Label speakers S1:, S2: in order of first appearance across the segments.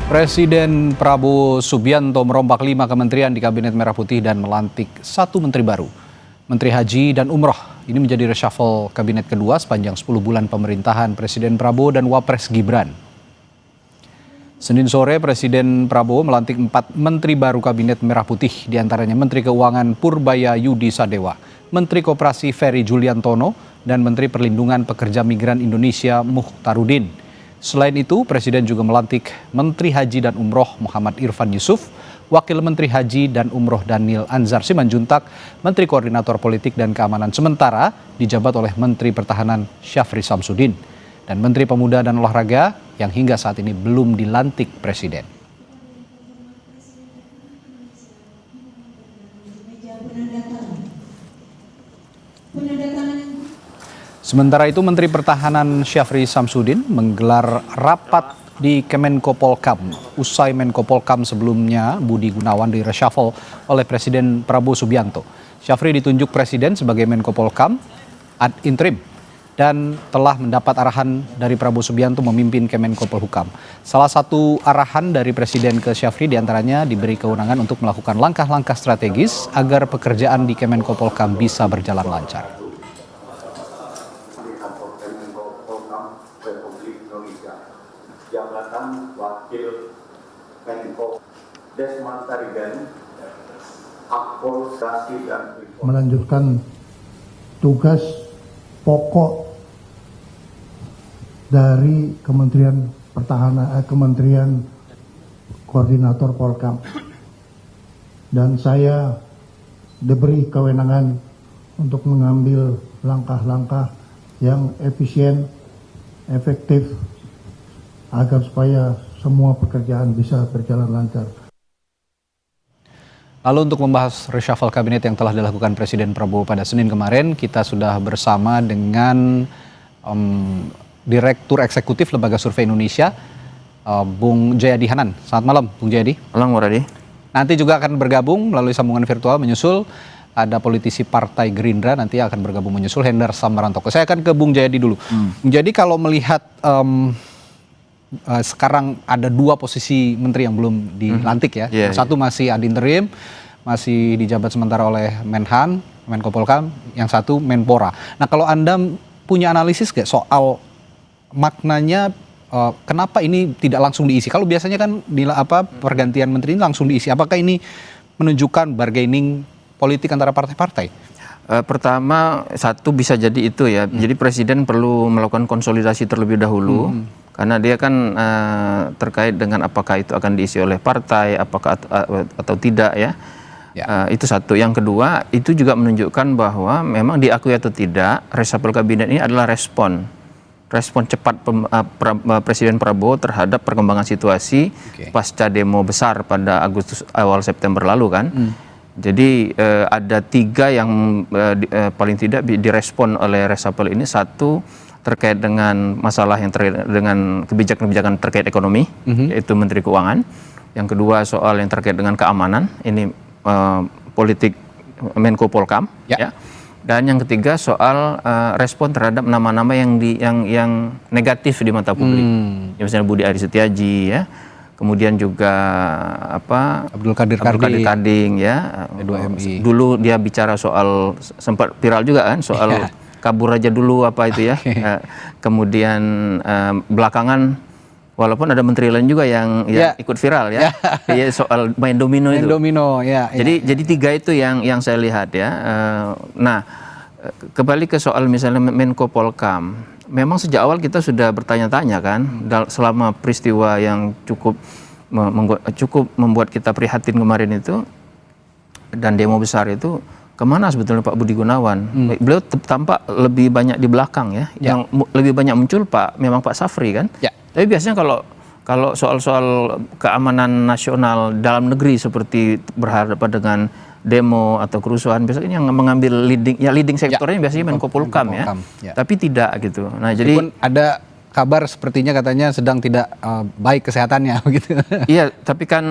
S1: Presiden Prabowo Subianto merombak 5 kementerian di Kabinet Merah Putih dan melantik 1 menteri baru. Menteri Haji dan Umroh ini menjadi reshuffle kabinet kedua sepanjang 10 bulan pemerintahan Presiden Prabowo dan Wapres Gibran. Senin sore Presiden Prabowo melantik 4 menteri baru Kabinet Merah Putih, diantaranya Menteri Keuangan Purbaya Yudi Sadewa, Menteri Koperasi Ferry Juliantono, dan Menteri Perlindungan Pekerja Migran Indonesia Mukhtarudin. Selain itu, Presiden juga melantik Menteri Haji dan Umroh Muhammad Irfan Yusuf, Wakil Menteri Haji dan Umroh Daniel Anzar Simanjuntak, Menteri Koordinator Politik dan Keamanan sementara dijabat oleh Menteri Pertahanan Syafri Samsudin, dan Menteri Pemuda dan Olahraga yang hingga saat ini belum dilantik Presiden. Sementara itu, Menteri Pertahanan Syafri Samsudin menggelar rapat di Kemenko Polkam. Usai Menko Polkam sebelumnya, Budi Gunawan di-reshuffle oleh Presiden Prabowo Subianto. Syafri ditunjuk Presiden sebagai Menko Polkam ad interim dan telah mendapat arahan dari Prabowo Subianto memimpin Kemenko Polhukam. Salah satu arahan dari Presiden ke Syafri diantaranya diberi kewenangan untuk melakukan langkah-langkah strategis agar pekerjaan di Kemenko Polkam bisa berjalan lancar.
S2: Jabatan Wakil Menko Desmond Tarigan, Administrasi dan
S3: melanjutkan tugas pokok dari Kementerian Pertahanan, Kementerian Koordinator Polkam, dan saya diberi kewenangan untuk mengambil langkah-langkah yang efisien, efektif, agar supaya semua pekerjaan bisa berjalan lancar.
S1: Lalu untuk membahas reshuffle kabinet yang telah dilakukan Presiden Prabowo pada Senin kemarin, kita sudah bersama dengan Direktur Eksekutif Lembaga Survei Indonesia, Bung Jayadi Hanan. Selamat malam, Bung Jayadi.
S4: Malam, Muradi.
S1: Nanti juga akan bergabung melalui sambungan virtual menyusul ada politisi Partai Gerindra nanti akan bergabung menyusul, Hendar Sammarantoko. Saya akan ke Bung Jayadi dulu. Bung Jayadi, kalau melihat sekarang ada 2 posisi menteri yang belum dilantik ya. Yang satu masih ad interim, masih dijabat sementara oleh Menhan, Menko Polkam, yang satu Menpora. Nah, kalau Anda punya analisis nggak soal maknanya kenapa ini tidak langsung diisi? Kalau biasanya kan pergantian menteri ini langsung diisi. Apakah ini menunjukkan bargaining politik antara partai-partai?
S4: Pertama, satu bisa jadi itu ya. Jadi Presiden perlu melakukan konsolidasi terlebih dahulu. Karena dia kan terkait dengan apakah itu akan diisi oleh partai, apakah atau tidak ya. Itu satu. Yang kedua, itu juga menunjukkan bahwa memang diakui atau tidak, reshuffle kabinet ini adalah respon cepat Presiden Prabowo terhadap perkembangan situasi pasca demo besar pada Agustus awal September lalu kan. Jadi ada 3 yang paling tidak direspon oleh reshuffle ini. Satu, terkait dengan masalah yang terkait dengan kebijakan-kebijakan terkait ekonomi, yaitu Menteri Keuangan. Yang kedua, soal yang terkait dengan keamanan, ini politik Menko Polkam. Ya. Dan yang ketiga, soal respon terhadap nama-nama yang negatif di mata publik. Misalnya Budi Aris Setiaji ya. Kemudian juga
S1: Abdul Qadir
S4: Karding ya. Dulu dia bicara soal, sempat viral juga kan soal kabur aja dulu itu ya. Kemudian belakangan walaupun ada menteri lain juga yang ikut viral ya. Soal main domino itu. Jadi 3 itu yang saya lihat ya. Nah, kembali ke soal misalnya Menko Polkam. Memang sejak awal kita sudah bertanya-tanya kan, selama peristiwa yang cukup membuat kita prihatin kemarin itu, dan demo besar itu, kemana sebetulnya Pak Budi Gunawan? Beliau tampak lebih banyak di belakang ya. Yang lebih banyak muncul memang Pak Safri kan. Tapi biasanya kalau soal-soal keamanan nasional dalam negeri seperti berhadapan dengan demo atau kerusuhan, biasanya yang mengambil leading sektornya biasanya Menko Polhukam ya. Tapi tidak gitu. Nah, jadi
S1: ada kabar sepertinya katanya sedang tidak baik kesehatannya begitu.
S4: Iya, tapi kan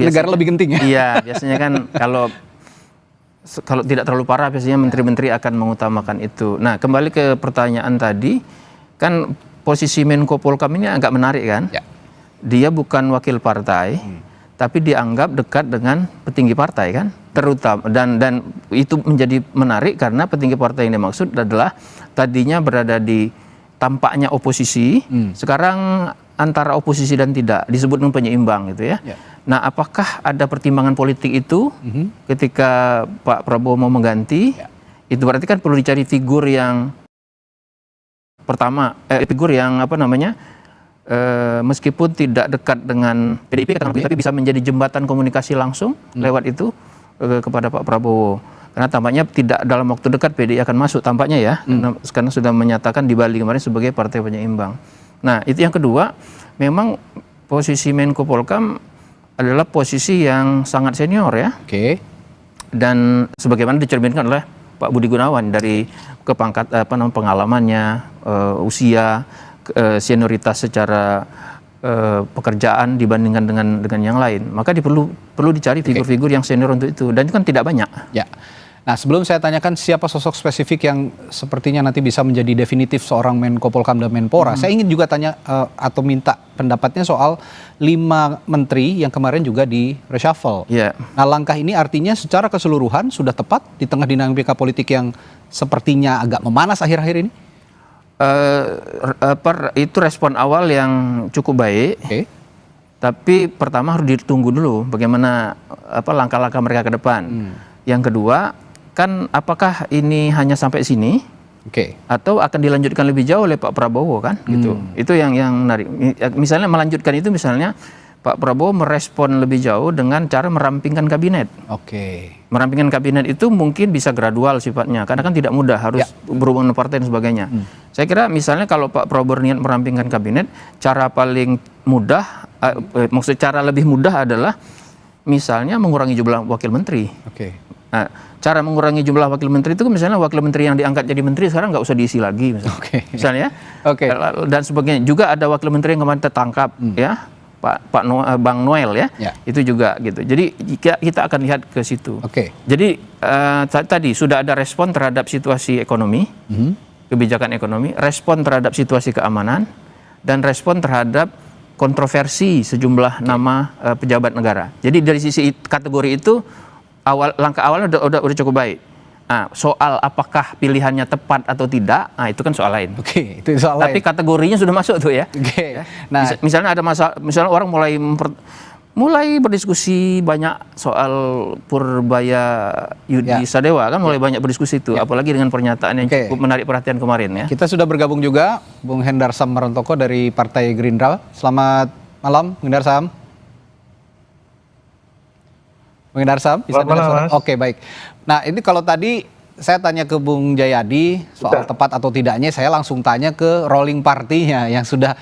S1: negara lebih genting ya.
S4: Iya, biasanya kan kalau tidak terlalu parah biasanya menteri-menteri akan mengutamakan itu. Nah, kembali ke pertanyaan tadi, kan posisi Menko Polhukam ini agak menarik kan. dia bukan wakil partai, tapi dianggap dekat dengan petinggi partai kan, terutama dan itu menjadi menarik karena petinggi partai yang dimaksud adalah tadinya berada di tampaknya oposisi, sekarang antara oposisi dan tidak, disebut dengan penyeimbang gitu ya. Nah, apakah ada pertimbangan politik itu ketika Pak Prabowo mau mengganti? Itu berarti kan perlu dicari figur yang pertama, figur yang apa namanya, meskipun tidak dekat dengan PDIP tapi bisa menjadi jembatan komunikasi langsung lewat itu kepada Pak Prabowo. Karena tampaknya tidak dalam waktu dekat PDI akan masuk tampaknya ya, karena sudah menyatakan di Bali kemarin sebagai partai penyeimbang. Nah, itu yang kedua, memang posisi Menko Polkam adalah posisi yang sangat senior ya. Dan sebagaimana dicerminkan oleh Pak Budi Gunawan dari kepangkat pengalamannya, usia, senioritas secara pekerjaan dibandingkan dengan yang lain, maka perlu dicari figur-figur yang senior untuk itu, dan itu kan tidak banyak.
S1: Ya. Nah, sebelum saya tanyakan siapa sosok spesifik yang sepertinya nanti bisa menjadi definitif seorang Menko Polkam dan Menpora, saya ingin juga tanya atau minta pendapatnya soal 5 menteri yang kemarin juga di reshuffle. Nah, langkah ini artinya secara keseluruhan sudah tepat di tengah dinamika politik yang sepertinya agak memanas akhir-akhir ini?
S4: Itu respon awal yang cukup baik. Tapi pertama harus ditunggu dulu bagaimana langkah-langkah mereka ke depan. Yang kedua, kan apakah ini hanya sampai sini atau akan dilanjutkan lebih jauh oleh Pak Prabowo kan gitu. Itu yang menarik. Misalnya melanjutkan itu, misalnya Pak Prabowo merespon lebih jauh dengan cara merampingkan kabinet. Merampingkan kabinet itu mungkin bisa gradual sifatnya, karena kan tidak mudah, harus berhubungan dengan partai dan sebagainya. Saya kira misalnya kalau Pak Prabowo niat merampingkan kabinet, cara paling mudah, maksud cara lebih mudah adalah misalnya mengurangi jumlah wakil menteri. Nah, cara mengurangi jumlah wakil menteri itu misalnya wakil menteri yang diangkat jadi menteri sekarang nggak usah diisi lagi misalnya. Dan sebagainya. Juga ada wakil menteri yang kemarin tertangkap ya, Bang Noel ya. Itu juga gitu. Jadi kita akan lihat ke situ. Jadi tadi sudah ada respon terhadap situasi ekonomi, kebijakan ekonomi, respon terhadap situasi keamanan, dan respon terhadap kontroversi sejumlah nama pejabat negara. Jadi dari sisi kategori itu langkah awalnya udah cukup baik. Nah, soal apakah pilihannya tepat atau tidak, nah itu kan soal lain.
S1: Itu soal
S4: Tapi
S1: lain.
S4: kategorinya sudah masuk tuh ya.
S1: Nah,
S4: misalnya ada masalah, misalnya orang mulai berdiskusi banyak soal Purbaya Yudi Sadewa kan, mulai banyak berdiskusi itu, apalagi dengan pernyataan yang cukup menarik perhatian kemarin ya.
S1: Kita sudah bergabung juga Bung Hendarsam Marontoko dari Partai Gerindra. Selamat malam, Bung Hendarsam. Bung Hendarsam, bisa dengar suara? Oke, baik. Nah, ini kalau tadi saya tanya ke Bung Jayadi soal tepat atau tidaknya, saya langsung tanya ke rolling partinya yang sudah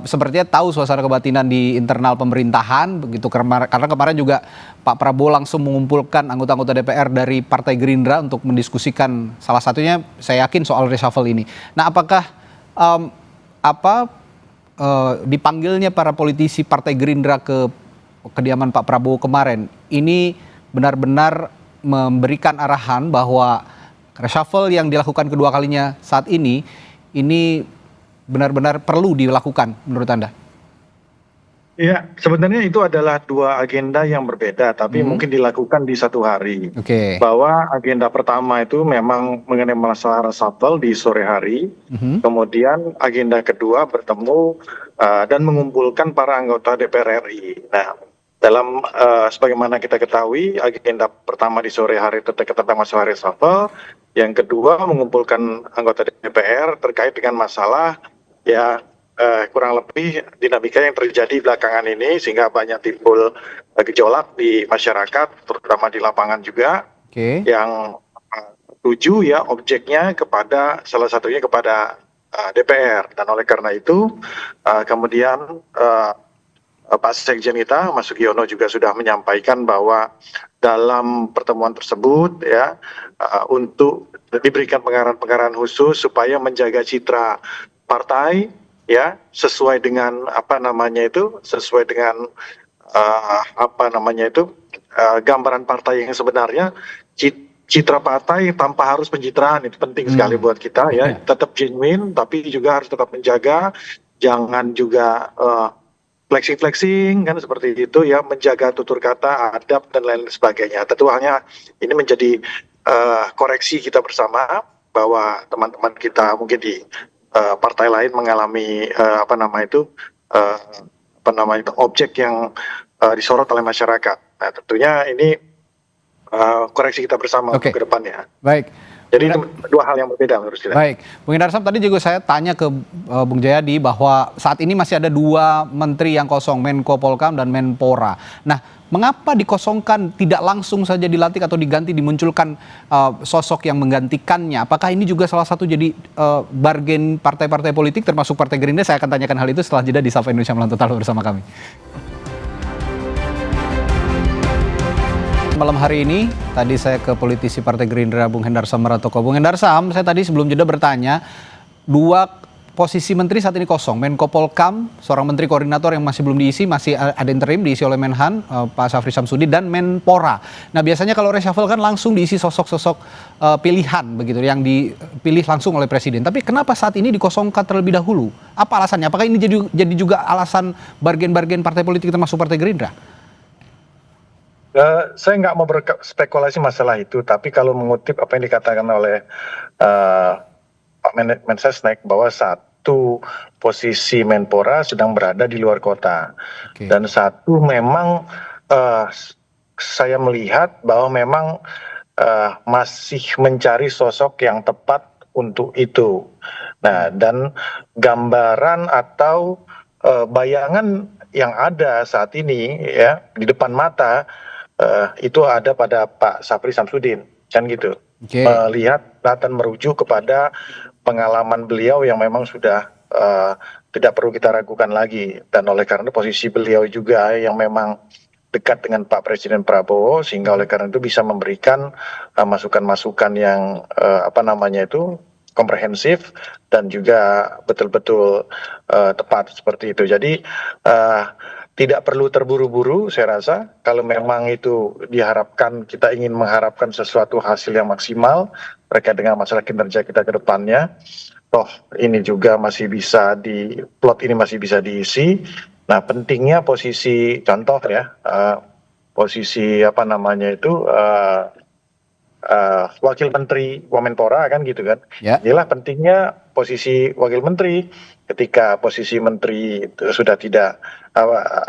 S1: sepertinya tahu suasana kebatinan di internal pemerintahan begitu, karena kemarin juga Pak Prabowo langsung mengumpulkan anggota-anggota DPR dari Partai Gerindra untuk mendiskusikan salah satunya saya yakin soal reshuffle ini. Nah, apakah dipanggilnya para politisi Partai Gerindra ke kediaman Pak Prabowo kemarin ini benar-benar memberikan arahan bahwa reshuffle yang dilakukan kedua kalinya saat ini benar-benar perlu dilakukan menurut Anda?
S5: Ya, sebenarnya itu adalah dua agenda yang berbeda, tapi mungkin dilakukan di satu hari. Bahwa agenda pertama itu memang mengenai masalah reshuffle di sore hari, kemudian agenda kedua bertemu dan mengumpulkan para anggota DPR RI. Nah, dalam sebagaimana kita ketahui, agenda pertama di sore hari tentang masalah reshuffle, yang kedua mengumpulkan anggota DPR terkait dengan masalah ya kurang lebih dinamika yang terjadi belakangan ini, sehingga banyak timbul gejolak di masyarakat, terutama di lapangan juga, yang tuju ya objeknya kepada salah satunya kepada DPR. Dan oleh karena itu kemudian Pak Sekjen kita, Mas Sugiono juga sudah menyampaikan bahwa dalam pertemuan tersebut ya untuk diberikan pengarahan-pengarahan khusus supaya menjaga citra partai ya sesuai dengan sesuai dengan gambaran partai yang sebenarnya. Citra partai tanpa harus pencitraan itu penting sekali buat kita ya, tetap genuine tapi juga harus tetap menjaga, jangan juga flexing kan seperti itu ya, menjaga tutur kata, adab dan lain sebagainya. Tentu hanya ini menjadi koreksi kita bersama bahwa teman-teman kita mungkin di partai lain mengalami objek yang disorot oleh masyarakat. Nah, tentunya ini koreksi kita bersama untuk ke depannya.
S1: Baik.
S5: Jadi itu dua hal yang berbeda menurut saya.
S1: Baik, Bung Hindarsam, tadi juga saya tanya ke Bung Jayadi bahwa saat ini masih ada 2 menteri yang kosong, Menko Polkam dan Menpora. Nah, mengapa dikosongkan, tidak langsung saja dilantik atau diganti, dimunculkan sosok yang menggantikannya? Apakah ini juga salah satu jadi bargain partai-partai politik termasuk Partai Gerindra? Saya akan tanyakan hal itu setelah jeda di Sapa Indonesia Malam Total bersama kami. Malam hari ini, tadi saya ke politisi Partai Gerindra Bung Hendarsam Maratoko. Bung Hendarsam, saya tadi sebelum jeda bertanya, 2 posisi menteri saat ini kosong. Menko Polkam, seorang menteri koordinator yang masih belum diisi, masih ada interim diisi oleh Menhan, Pak Syafri Samsudin, dan Menpora. Nah, biasanya kalau reshuffle kan langsung diisi sosok-sosok pilihan begitu, yang dipilih langsung oleh Presiden. Tapi kenapa saat ini dikosongkan terlebih dahulu? Apa alasannya? Apakah ini jadi juga alasan bargain-bargain partai politik termasuk Partai Gerindra?
S5: Saya nggak mau berspekulasi masalah itu, tapi kalau mengutip apa yang dikatakan oleh Pak Mensesnek bahwa satu posisi Menpora sedang berada di luar kota, dan satu memang saya melihat bahwa memang masih mencari sosok yang tepat untuk itu. Nah, dan gambaran atau bayangan yang ada saat ini ya di depan mata itu ada pada Pak Syafri Samsudin, kan gitu. Melihat dan merujuk kepada pengalaman beliau yang memang sudah tidak perlu kita ragukan lagi, dan oleh karena posisi beliau juga yang memang dekat dengan Pak Presiden Prabowo, sehingga oleh karena itu bisa memberikan masukan-masukan yang komprehensif dan juga betul-betul tepat seperti itu. Jadi tidak perlu terburu-buru, saya rasa. Kalau memang itu diharapkan, kita ingin mengharapkan sesuatu hasil yang maksimal terkait dengan masalah kinerja kita ke depannya, toh ini juga masih bisa plot ini masih bisa diisi. Nah, pentingnya posisi contoh ya, posisi Wakil Menteri Wamenpora kan gitu kan. Inilah pentingnya posisi Wakil Menteri ketika posisi Menteri itu sudah tidak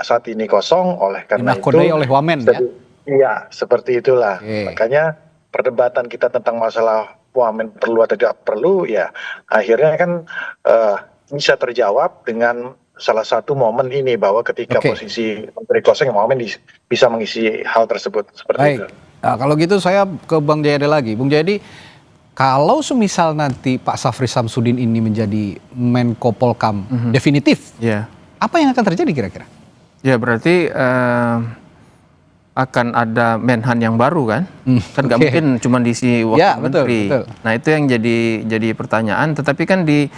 S5: saat ini kosong, oleh karena itu
S1: oleh Wamen ya.
S5: Iya, seperti itulah. Makanya perdebatan kita tentang masalah Wamen perlu atau tidak perlu ya akhirnya kan bisa terjawab dengan salah satu momen ini, bahwa ketika posisi Menteri kosong, Wamen bisa mengisi hal tersebut seperti itu.
S1: Nah, kalau gitu saya ke Bang Jayadi lagi. Bung Jayadi, kalau semisal nanti Pak Syafri Samsudin ini menjadi Menko Polkam definitif, apa yang akan terjadi kira-kira? Ya
S4: berarti akan ada Menhan yang baru kan? Kan nggak mungkin cuma diisi wakil menteri. Betul. Nah, itu yang jadi pertanyaan. Tetapi kan di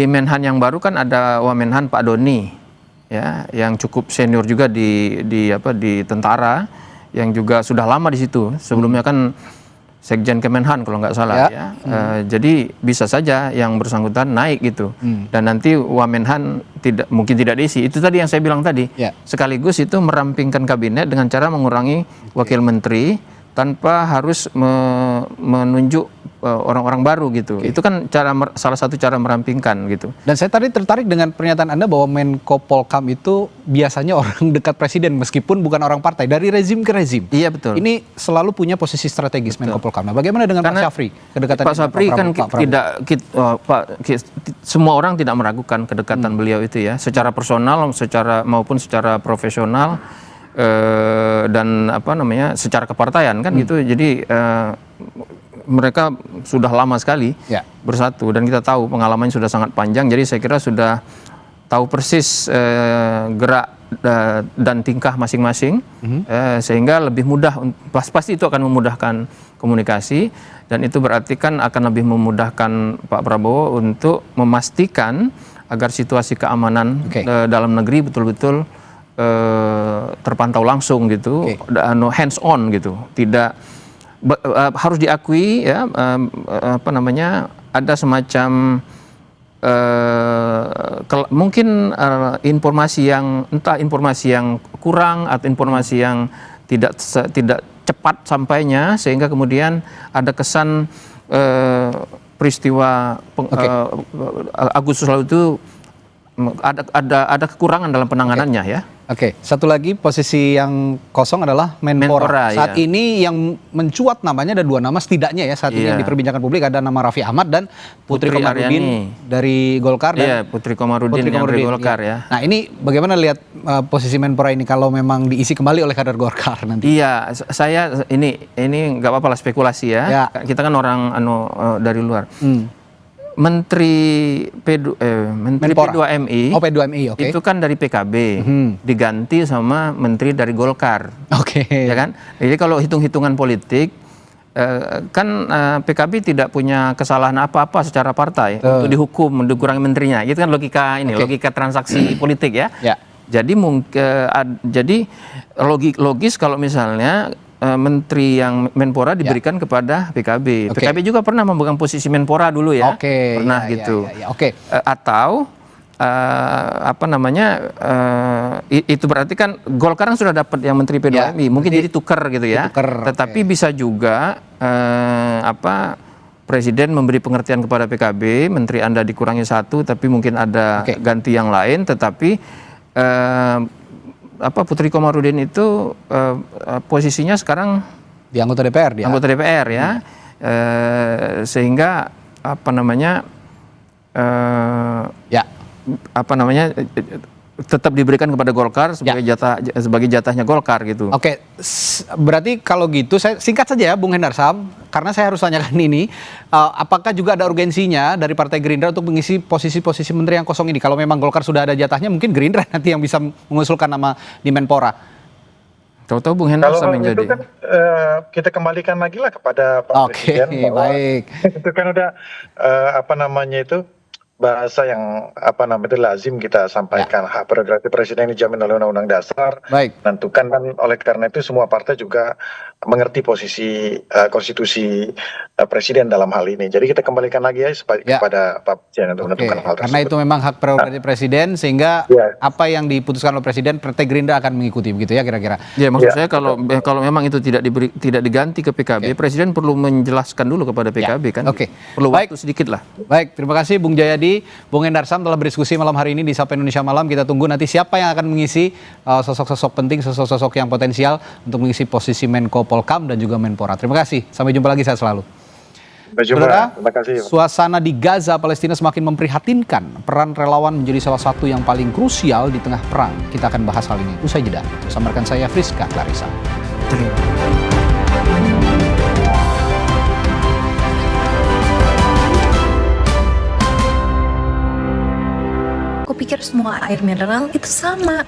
S4: Menhan yang baru kan ada Wamenhan Pak Doni, ya, yang cukup senior juga di tentara, yang juga sudah lama di situ. Sebelumnya kan Sekjen Kemenhan kalau nggak salah ya. Jadi bisa saja yang bersangkutan naik gitu. Dan nanti Wamenhan mungkin tidak diisi. Itu tadi yang saya bilang tadi. Sekaligus itu merampingkan kabinet dengan cara mengurangi wakil menteri tanpa harus menunjuk orang-orang baru gitu. Itu kan salah satu cara merampingkan gitu.
S1: Dan saya tadi tertarik dengan pernyataan Anda bahwa Menko Polkam itu biasanya orang dekat Presiden meskipun bukan orang partai, dari rezim ke rezim.
S4: Iya, betul.
S1: Ini selalu punya posisi strategis Menko Polkam. Nah, bagaimana dengan Pak Syafri? Kedekatan
S4: Pak Syafri kan semua orang tidak meragukan kedekatan beliau itu ya, secara personal maupun secara profesional. Dan secara kepartaian kan gitu. Jadi mereka sudah lama sekali bersatu, dan kita tahu pengalamannya sudah sangat panjang. Jadi saya kira sudah tahu persis gerak dan tingkah masing-masing, sehingga lebih mudah, pasti itu akan memudahkan komunikasi, dan itu berarti kan akan lebih memudahkan Pak Prabowo untuk memastikan agar situasi keamanan dalam negeri betul-betul terpantau langsung gitu, hands on gitu. Tidak harus diakui ya, ada semacam mungkin informasi yang kurang atau informasi yang tidak cepat sampainya, sehingga kemudian ada kesan peristiwa Agustus lalu itu ada kekurangan dalam penanganannya ya.
S1: Oke, satu lagi posisi yang kosong adalah Menpora. Saat ini yang mencuat namanya ada 2 nama setidaknya ya saat ini yang diperbincangkan publik, ada nama Raffi Ahmad dan Putri Komarudin dari Golkar.
S4: Iya, Putri Komarudin dari Golkar ya.
S1: Nah ini bagaimana lihat posisi Menpora ini kalau memang diisi kembali oleh kader Golkar nanti?
S4: Iya, saya ini nggak apa-apa lah spekulasi ya. Kita kan orang dari luar. Menteri P2MI,
S1: P2MI,
S4: itu kan dari PKB, diganti sama menteri dari Golkar, ya kan? Jadi kalau hitung-hitungan politik, kan PKB tidak punya kesalahan apa-apa secara partai untuk dihukum, dikurangi menterinya, itu kan logika logika transaksi politik ya. Jadi logis kalau misalnya menteri yang Menpora diberikan kepada PKB. PKB juga pernah memegang posisi Menpora dulu ya. Pernah gitu. Atau itu berarti kan Golkar kan sudah dapat yang menteri P2MI, mungkin jadi tuker gitu ya. Tetapi bisa juga Presiden memberi pengertian kepada PKB, menteri Anda dikurangi 1, tapi mungkin ada ganti yang lain, tetapi Putri Komarudin itu posisinya sekarang
S1: di anggota DPR,
S4: anggota DPR ya, sehingga tetap diberikan kepada Golkar sebagai jatahnya Golkar gitu.
S1: Oke, berarti kalau gitu saya singkat saja ya Bung Hendarsam, karena saya harus tanyakan ini, apakah juga ada urgensinya dari Partai Gerindra untuk mengisi posisi-posisi menteri yang kosong ini? Kalau memang Golkar sudah ada jatahnya, mungkin Gerindra nanti yang bisa mengusulkan nama di Menpora.
S4: Tahu-tahu Bung Hendarsam yang jadi.
S5: Kan, kita kembalikan lagi lah kepada Pak Presiden.
S1: Baik.
S5: Itu kan udah bahasa yang lazim kita sampaikan, hak prerogatif presiden dijamin oleh Undang-Undang Dasar. Tentukan kan oleh karena itu semua partai juga mengerti posisi konstitusi presiden dalam hal ini. Jadi kita kembalikan lagi kepada Pak Presiden untuk menentukan hal tersebut.
S1: Karena itu memang hak prerogatif presiden, sehingga apa yang diputuskan oleh presiden, Partai Gerindra akan mengikuti, begitu ya kira-kira.
S4: Ya, maksud saya kalau memang itu tidak diganti ke PKB, presiden perlu menjelaskan dulu kepada PKB kan. Perlu waktu sedikit lah.
S1: Baik, terima kasih Bung Jayadi, Bung Hendarsam telah berdiskusi malam hari ini di Sapa Indonesia Malam. Kita tunggu nanti siapa yang akan mengisi sosok-sosok penting, sosok-sosok yang potensial untuk mengisi posisi Menko Polkam dan juga Menpora. Terima kasih. Sampai jumpa lagi, sehat selalu. Saudara, suasana di Gaza, Palestina semakin memprihatinkan. Peran relawan menjadi salah satu yang paling krusial di tengah perang. Kita akan bahas hal ini usai jeda. Bersama rekan saya Friska Clarissa.
S6: Aku pikir semua air mineral itu sama.